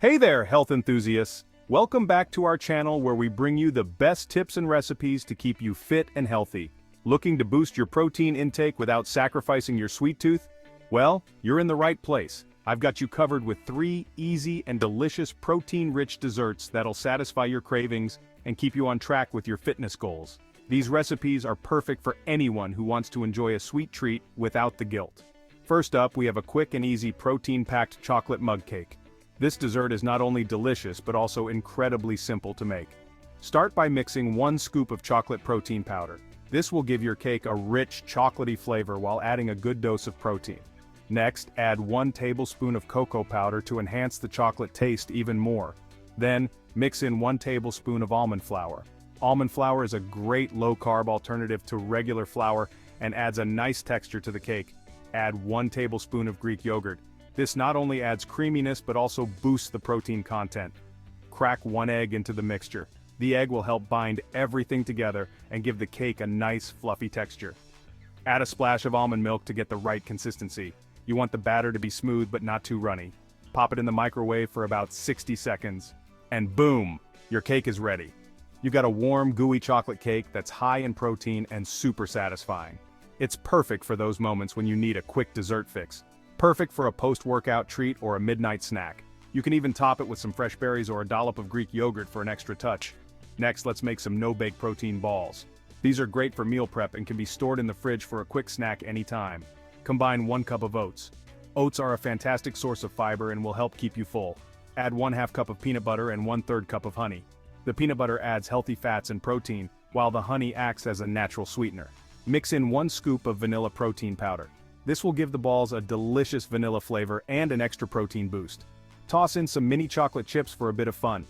Hey there, health enthusiasts! Welcome back to our channel where we bring you the best tips and recipes to keep you fit and healthy. Looking to boost your protein intake without sacrificing your sweet tooth? Well, you're in the right place. I've got you covered with 3 easy and delicious protein-rich desserts that'll satisfy your cravings and keep you on track with your fitness goals. These recipes are perfect for anyone who wants to enjoy a sweet treat without the guilt. First up, we have a quick and easy protein-packed chocolate mug cake. This dessert is not only delicious but also incredibly simple to make. Start by mixing 1 scoop of chocolate protein powder. This will give your cake a rich, chocolatey flavor while adding a good dose of protein. Next, add 1 tablespoon of cocoa powder to enhance the chocolate taste even more. Then, mix in 1 tablespoon of almond flour. Almond flour is a great low-carb alternative to regular flour and adds a nice texture to the cake. Add 1 tablespoon of Greek yogurt. This not only adds creaminess but also boosts the protein content. Crack 1 egg into the mixture. The egg will help bind everything together and give the cake a nice fluffy texture. Add a splash of almond milk to get the right consistency. You want the batter to be smooth but not too runny. Pop it in the microwave for about 60 seconds. And boom! Your cake is ready. You got a warm, gooey chocolate cake that's high in protein and super satisfying. It's perfect for those moments when you need a quick dessert fix. Perfect for a post-workout treat or a midnight snack. You can even top it with some fresh berries or a dollop of Greek yogurt for an extra touch. Next, let's make some no-bake protein balls. These are great for meal prep and can be stored in the fridge for a quick snack anytime. Combine 1 cup of oats. Oats are a fantastic source of fiber and will help keep you full. Add 1/2 cup of peanut butter and 1/3 cup of honey. The peanut butter adds healthy fats and protein, while the honey acts as a natural sweetener. Mix in 1 scoop of vanilla protein powder. This will give the balls a delicious vanilla flavor and an extra protein boost. Toss in some mini chocolate chips for a bit of fun.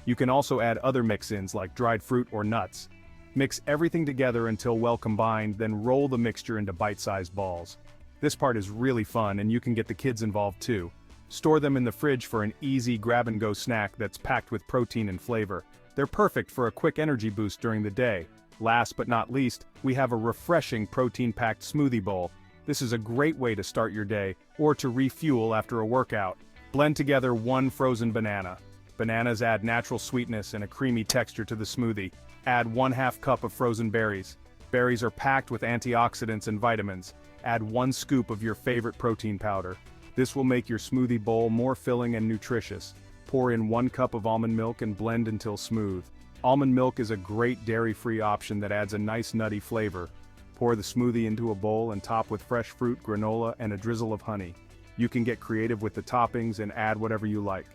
You can also add other mix-ins like dried fruit or nuts. Mix everything together until well combined, then roll the mixture into bite-sized balls. This part is really fun and you can get the kids involved too. Store them in the fridge for an easy grab-and-go snack that's packed with protein and flavor. They're perfect for a quick energy boost during the day. Last but not least, we have a refreshing protein-packed smoothie bowl. This is a great way to start your day, or to refuel after a workout. Blend together 1 frozen banana. Bananas add natural sweetness and a creamy texture to the smoothie. Add 1/2 cup of frozen berries. Berries are packed with antioxidants and vitamins. Add 1 scoop of your favorite protein powder. This will make your smoothie bowl more filling and nutritious. Pour in 1 cup of almond milk and blend until smooth. Almond milk is a great dairy-free option that adds a nice nutty flavor. Pour the smoothie into a bowl and top with fresh fruit, granola, and a drizzle of honey. You can get creative with the toppings and add whatever you like.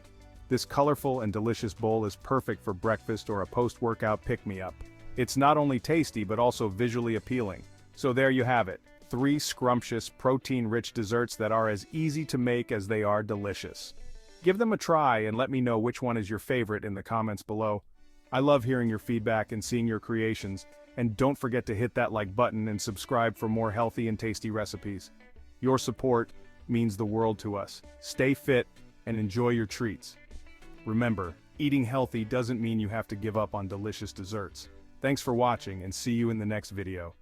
This colorful and delicious bowl is perfect for breakfast or a post-workout pick-me-up. It's not only tasty but also visually appealing. So there you have it, 3 scrumptious, protein-rich desserts that are as easy to make as they are delicious. Give them a try and let me know which one is your favorite in the comments below. I love hearing your feedback and seeing your creations. And don't forget to hit that like button and subscribe for more healthy and tasty recipes. Your support means the world to us. Stay fit and enjoy your treats. Remember, eating healthy doesn't mean you have to give up on delicious desserts. Thanks for watching and see you in the next video.